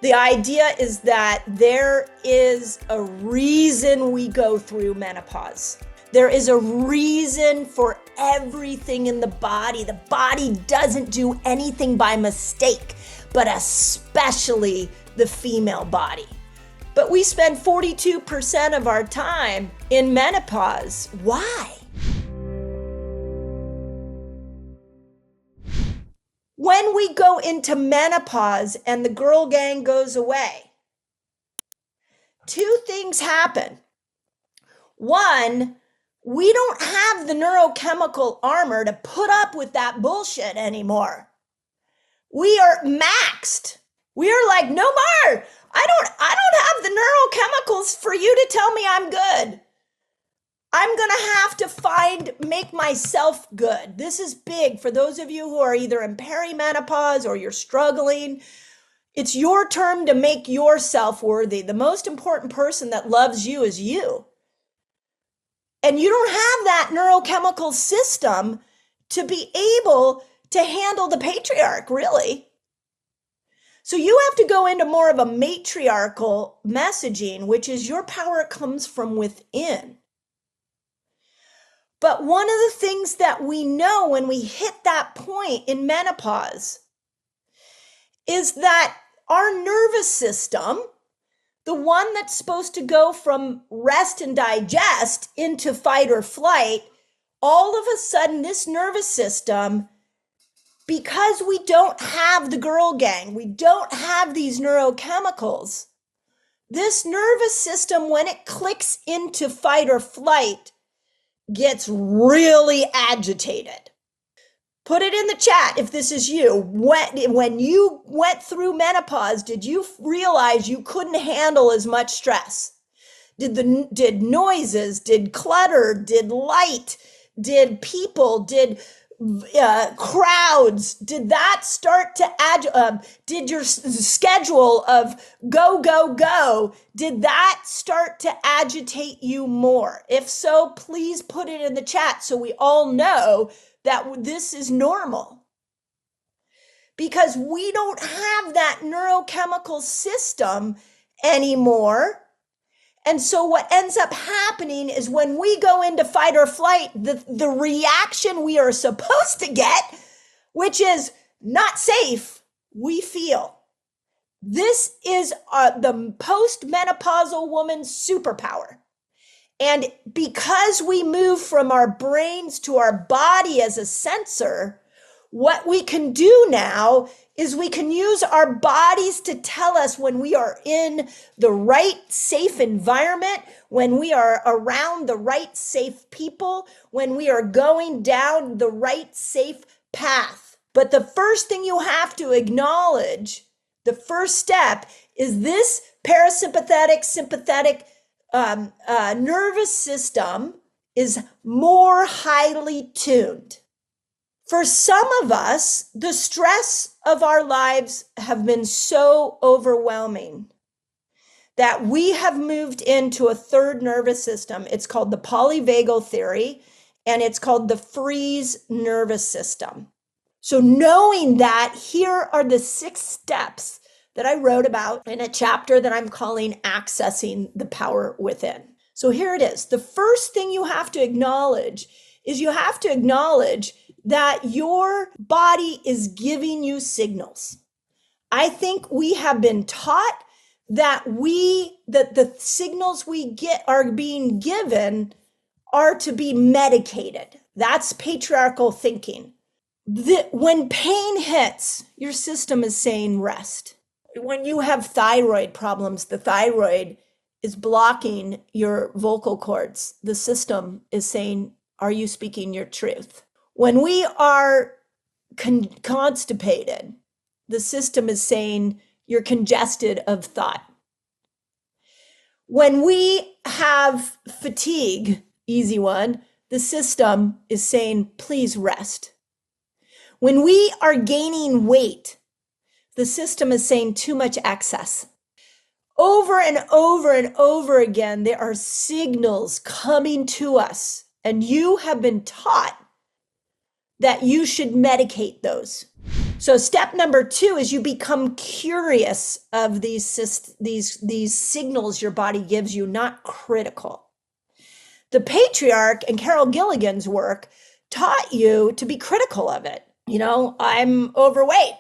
The idea is that there is a reason we go through menopause. There is a reason for everything in the body. The body doesn't do anything by mistake, but especially the female body. But we spend 42% of our time in menopause. Why? When we go into menopause and the girl gang goes away, two things happen. One, we don't have the neurochemical armor to put up with that bullshit anymore. We are maxed. We are like, no more. I don't have the neurochemicals for you to tell me I'm good. I'm going to have to make myself good. This is big for those of you who are either in perimenopause or you're struggling. It's your turn to make yourself worthy. The most important person that loves you is you. And you don't have that neurochemical system to be able to handle the patriarch, really. So you have to go into more of a matriarchal messaging, which is your power comes from within. But one of the things that we know when we hit that point in menopause is that our nervous system, the one that's supposed to go from rest and digest into fight or flight, all of a sudden this nervous system, because we don't have the girl gang, we don't have these neurochemicals, this nervous system, when it clicks into fight or flight, gets really agitated. Put it in the chat if this is you. When you went through menopause, did you realize you couldn't handle as much stress? Did noises, did clutter, did light, did people, did crowds, did that start to did your schedule of go, did that start to agitate you more? If so, please put it in the chat so we all know that this is normal. Because we don't have that neurochemical system anymore. And so what ends up happening is when we go into fight or flight, the reaction we are supposed to get, which is not safe, we feel. This is the postmenopausal woman's superpower. And because we move from our brains to our body as a sensor, what we can do now is we can use our bodies to tell us when we are in the right safe environment, when we are around the right safe people, when we are going down the right safe path. But the first thing you have to acknowledge, the first step, is this parasympathetic, sympathetic nervous system is more highly tuned. For some of us, the stress of our lives have been so overwhelming that we have moved into a third nervous system. It's called the polyvagal theory, and it's called the freeze nervous system. So knowing that, here are the 6 steps that I wrote about in a chapter that I'm calling Accessing the Power Within. So here it is. The first thing you have to acknowledge is you have to acknowledge that your body is giving you signals. I think we have been taught that the signals we get are being given are to be medicated. That's patriarchal thinking. When pain hits, your system is saying rest. When you have thyroid problems, the thyroid is blocking your vocal cords. The system is saying, are you speaking your truth? When we are constipated, the system is saying you're congested of thought. When we have fatigue, easy one, the system is saying, please rest. When we are gaining weight, the system is saying too much excess. Over and over and over again, there are signals coming to us, and you have been taught that you should medicate those. So step number 2 is you become curious of these signals your body gives you, not critical. The patriarch and Carol Gilligan's work taught you to be critical of it. I'm overweight.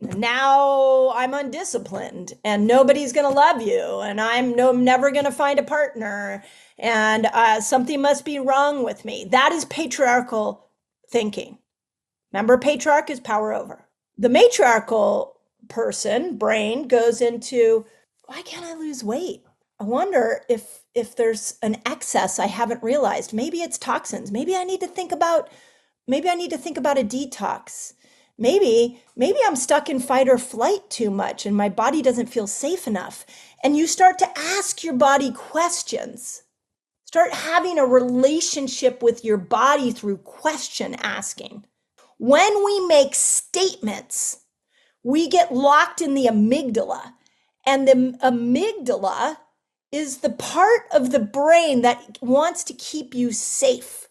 Now I'm undisciplined and nobody's going to love you and I'm never going to find a partner and something must be wrong with me. That is patriarchal thinking. Remember, patriarch is power over. The matriarchal brain goes into, why can't I lose weight? I wonder if there's an excess I haven't realized. Maybe it's toxins. Maybe I need to think about a detox. Maybe I'm stuck in fight or flight too much and my body doesn't feel safe enough. And you start to ask your body questions. Start having a relationship with your body through question asking. When we make statements, we get locked in the amygdala. And the amygdala is the part of the brain that wants to keep you safe.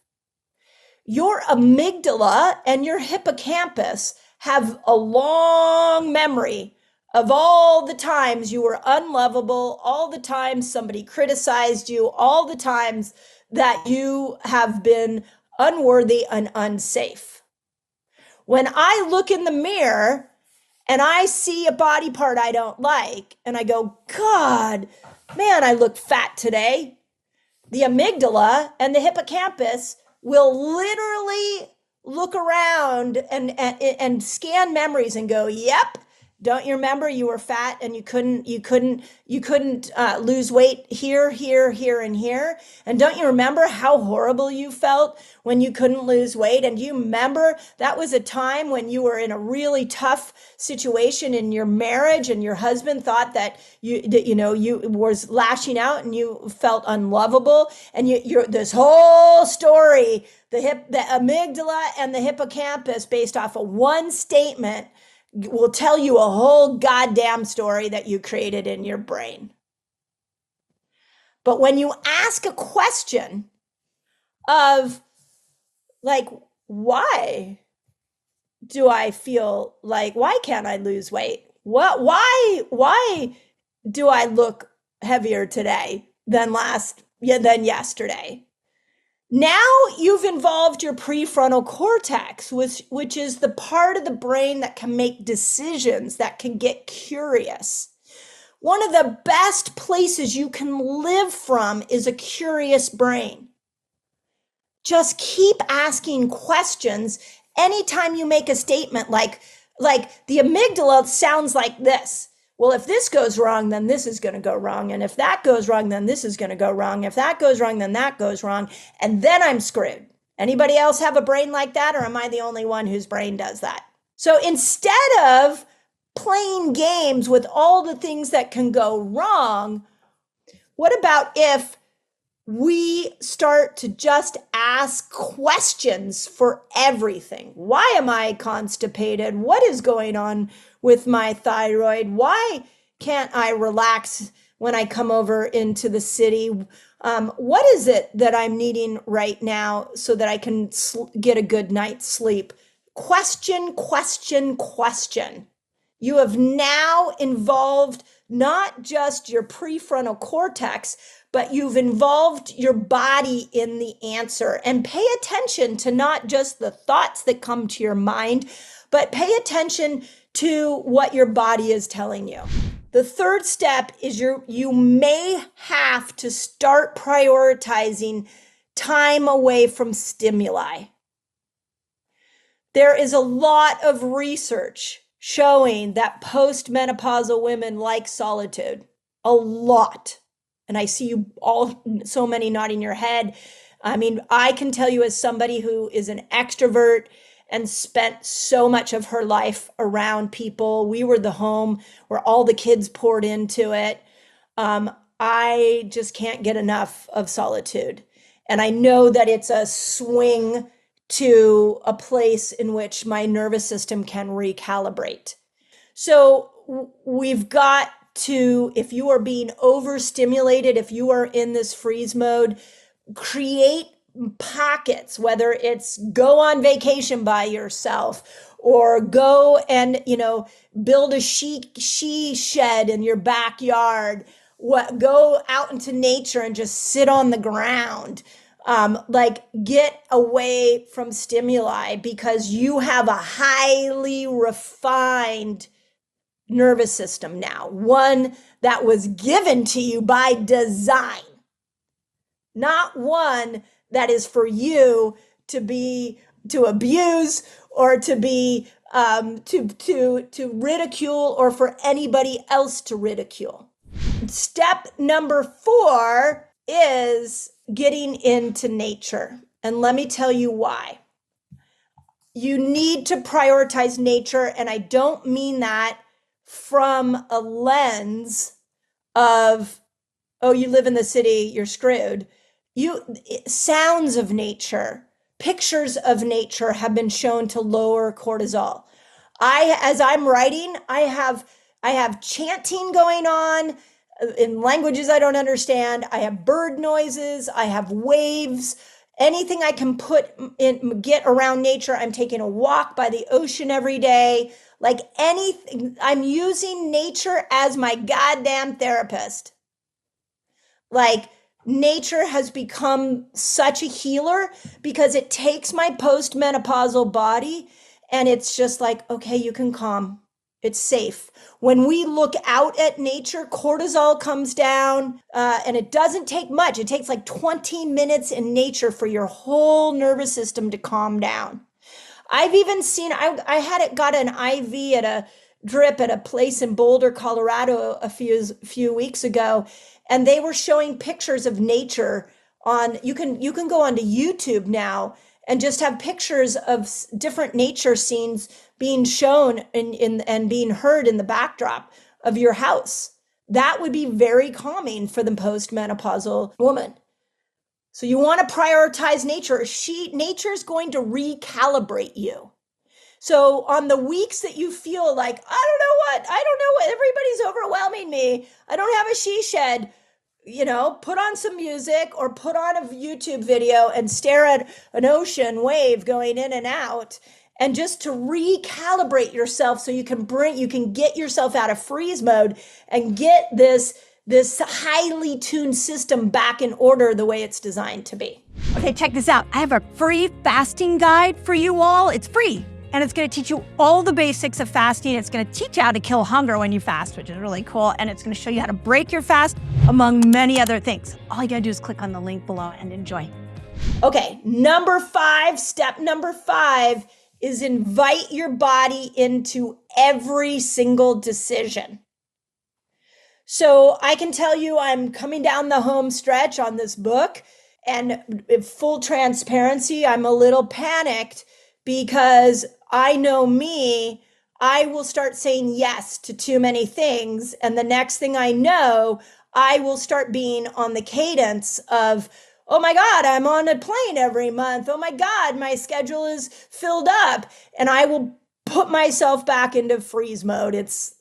Your amygdala and your hippocampus have a long memory of all the times you were unlovable, all the times somebody criticized you, all the times that you have been unworthy and unsafe. When I look in the mirror and I see a body part I don't like and I go, God, man, I look fat today. The amygdala and the hippocampus will literally look around and scan memories and go, yep, don't you remember you were fat and you couldn't lose weight here, and here? And don't you remember how horrible you felt when you couldn't lose weight? And you remember that was a time when you were in a really tough situation in your marriage and your husband thought that you was lashing out and you felt unlovable, and you're this whole story, the amygdala and the hippocampus, based off of one statement, will tell you a whole goddamn story that you created in your brain. But when you ask a question of, like, why do I feel like, why can't I lose weight? Why do I look heavier today than yesterday? Now you've involved your prefrontal cortex, which is the part of the brain that can make decisions, that can get curious. One of the best places you can live from is a curious brain. Just keep asking questions anytime you make a statement like the amygdala sounds like this. Well, if this goes wrong, then this is going to go wrong. And if that goes wrong, then this is going to go wrong. If that goes wrong, then that goes wrong. And then I'm screwed. Anybody else have a brain like that? Or am I the only one whose brain does that? So instead of playing games with all the things that can go wrong, what about if we start to just ask questions for everything? Why am I constipated? What is going on with my thyroid? Why can't I relax when I come over into the city? What is it that I'm needing right now so that I can get a good night's sleep? Question, question, question. You have now involved not just your prefrontal cortex, but you've involved your body in the answer. And pay attention to not just the thoughts that come to your mind, but pay attention to what your body is telling you. The third step is you may have to start prioritizing time away from stimuli. There is a lot of research showing that postmenopausal women like solitude a lot. And I see you all, so many nodding your head. I mean, I can tell you as somebody who is an extrovert and spent so much of her life around people. We were the home where all the kids poured into it. I just can't get enough of solitude. And I know that it's a swing to a place in which my nervous system can recalibrate. So we've got to, if you are being overstimulated, if you are in this freeze mode, create pockets, whether it's go on vacation by yourself or go and, build a she shed in your backyard. Go out into nature and just sit on the ground. Like get away from stimuli because you have a highly refined nervous system now, one that was given to you by design, not one that is for you to abuse or to be to ridicule or for anybody else to ridicule. Step number 4 is getting into nature. And let me tell you why. You need to prioritize nature, and I don't mean that from a lens of, oh, you live in the city, you're screwed. Sounds of nature, pictures of nature have been shown to lower cortisol. As I'm writing, I have chanting going on in languages I don't understand. I have bird noises, I have waves, anything I can get around nature. I'm taking a walk by the ocean every day. Like anything, I'm using nature as my goddamn therapist. Like nature has become such a healer because it takes my postmenopausal body and it's just like, okay, you can calm. It's safe. When we look out at nature, cortisol comes down, and it doesn't take much. It takes like 20 minutes in nature for your whole nervous system to calm down. I've even seen, I got an IV at a drip at a place in Boulder, Colorado a few weeks ago, and they were showing pictures of nature on, you can go onto YouTube now and just have pictures of different nature scenes being shown and being heard in the backdrop of your house. That would be very calming for the postmenopausal woman. So you want to prioritize nature. Nature's going to recalibrate you. So on the weeks that you feel like, I don't know what, everybody's overwhelming me, I don't have a she shed, put on some music or put on a YouTube video and stare at an ocean wave going in and out, and just to recalibrate yourself so you can get yourself out of freeze mode and get this highly tuned system back in order the way it's designed to be. Okay, check this out. I have a free fasting guide for you all. It's free. And it's going to teach you all the basics of fasting. It's going to teach you how to kill hunger when you fast, which is really cool. And it's going to show you how to break your fast, among many other things. All you got to do is click on the link below and enjoy. Okay, step number 5 is invite your body into every single decision. So I can tell you I'm coming down the home stretch on this book, and full transparency, I'm a little panicked because I know me, I will start saying yes to too many things. And the next thing I know, I will start being on the cadence of, oh my God, I'm on a plane every month. Oh my God, my schedule is filled up. And I will put myself back into freeze mode. It's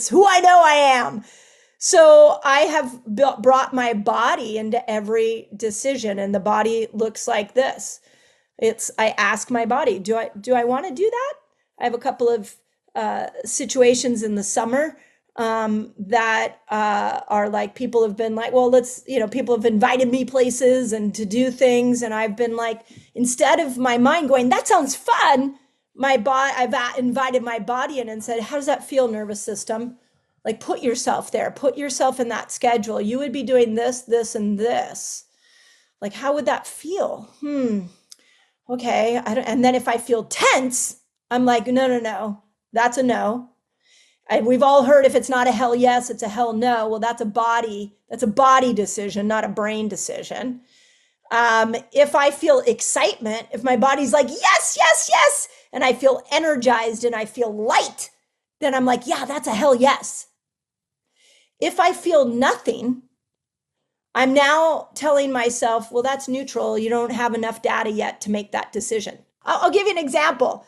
who I know I am. So I have brought my body into every decision, and the body looks like this. I ask my body, do I want to do that? I have a couple of situations in the summer that are like, people have been like, well, people have invited me places and to do things. And I've been like, instead of my mind going, that sounds fun, I've invited my body in and said, how does that feel, nervous system? Like, put yourself there, put yourself in that schedule. You would be doing this, this, and this. Like, how would that feel? Okay. And then if I feel tense, I'm like, no, that's a no. We've all heard, if it's not a hell yes, it's a hell no. Well, that's a body decision, not a brain decision. If I feel excitement, if my body's like, yes, yes, yes, and I feel energized and I feel light, then I'm like, yeah, that's a hell yes. If I feel nothing, I'm now telling myself, well, that's neutral. You don't have enough data yet to make that decision. I'll give you an example.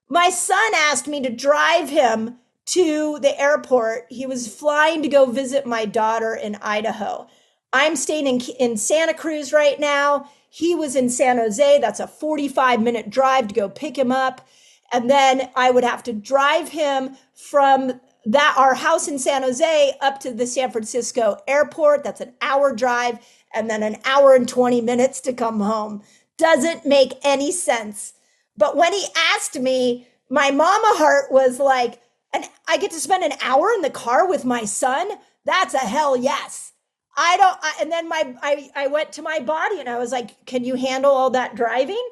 My son asked me to drive him to the airport. He was flying to go visit my daughter in Idaho. I'm staying in Santa Cruz right now. He was in San Jose. That's a 45-minute drive to go pick him up. And then I would have to drive him from our house in San Jose up to the San Francisco airport. That's an hour drive, and then an hour and 20 minutes to come home. Doesn't make any sense. But when he asked me, my mama heart was like, and I get to spend an hour in the car with my son. That's a hell yes. And then I went to my body and I was like, can you handle all that driving?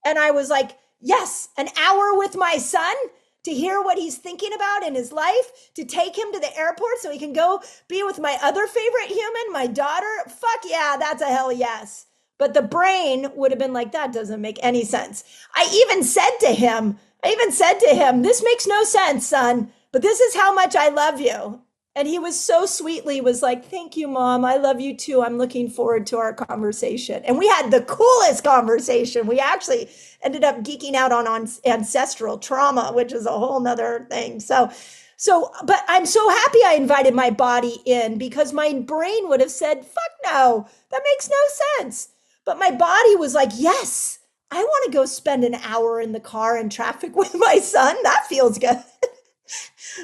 And I was like, yes, an hour with my son to hear what he's thinking about in his life, to take him to the airport so he can go be with my other favorite human, my daughter. Fuck yeah, that's a hell yes. But the brain would have been like, that doesn't make any sense. I even said to him, this makes no sense, son, but this is how much I love you. And he was so sweetly was like, thank you, Mom. I love you too. I'm looking forward to our conversation. And we had the coolest conversation. We actually ended up geeking out on ancestral trauma, which is a whole nother thing. But I'm so happy I invited my body in, because my brain would have said, fuck no, that makes no sense. But my body was like, yes, I want to go spend an hour in the car in traffic with my son. That feels good.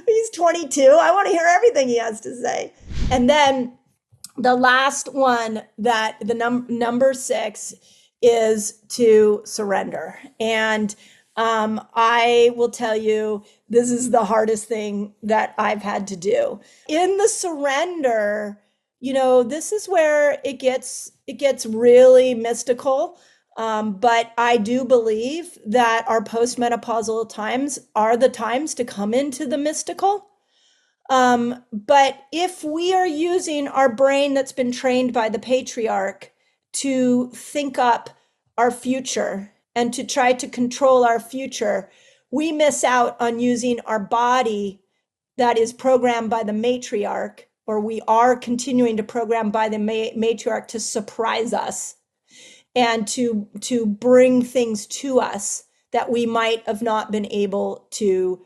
He's 22. I want to hear everything he has to say. And then the last one, that the number 6, is to surrender. And I will tell you, this is the hardest thing that I've had to do. In the surrender, this is where it gets really mystical. But I do believe that our postmenopausal times are the times to come into the mystical. But if we are using our brain that's been trained by the patriarch to think up our future and to try to control our future, we miss out on using our body that is programmed by the matriarch, or we are continuing to program by the matriarch to surprise us and to bring things to us that we might have not been able to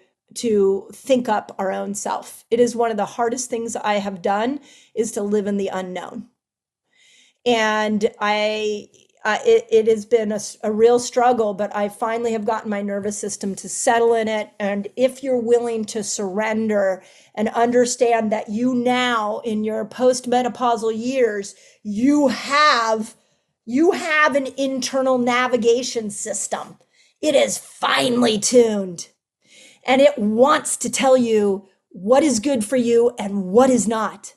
think up our own self. It is one of the hardest things I have done, is to live in the unknown. And it has been a real struggle, but I finally have gotten my nervous system to settle in it. And if you're willing to surrender and understand that you now, in your postmenopausal years, you have an internal navigation system. It is finely tuned, and it wants to tell you what is good for you and what is not.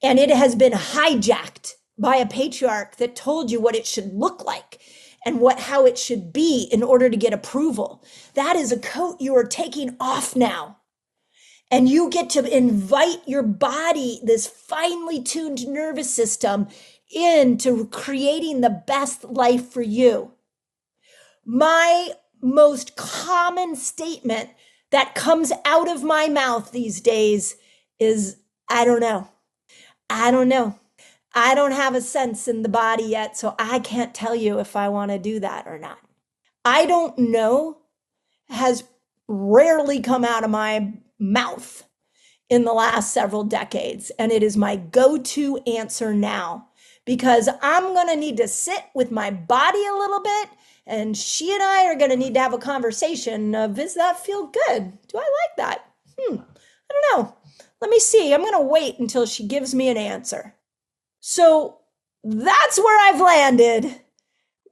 And it has been hijacked by a patriarch that told you what it should look like and how it should be in order to get approval. That is a coat you are taking off now. And you get to invite your body, this finely tuned nervous system, into creating the best life for you. My most common statement that comes out of my mouth these days is, I don't know. I don't have a sense in the body yet, so I can't tell you if I want to do that or not. I don't know has rarely come out of my mouth in the last several decades, and it is my go-to answer now, because I'm going to need to sit with my body a little bit, and she and I are going to need to have a conversation of, does that feel good? Do I like that? I don't know. Let me see. I'm going to wait until she gives me an answer. So that's where I've landed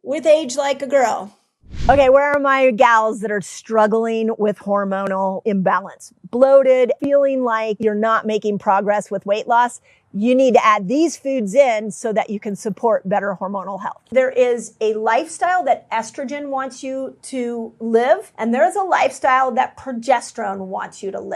with Age Like a Girl. Okay, where are my gals that are struggling with hormonal imbalance? Bloated, feeling like you're not making progress with weight loss? You need to add these foods in so that you can support better hormonal health. There is a lifestyle that estrogen wants you to live, and there's a lifestyle that progesterone wants you to live.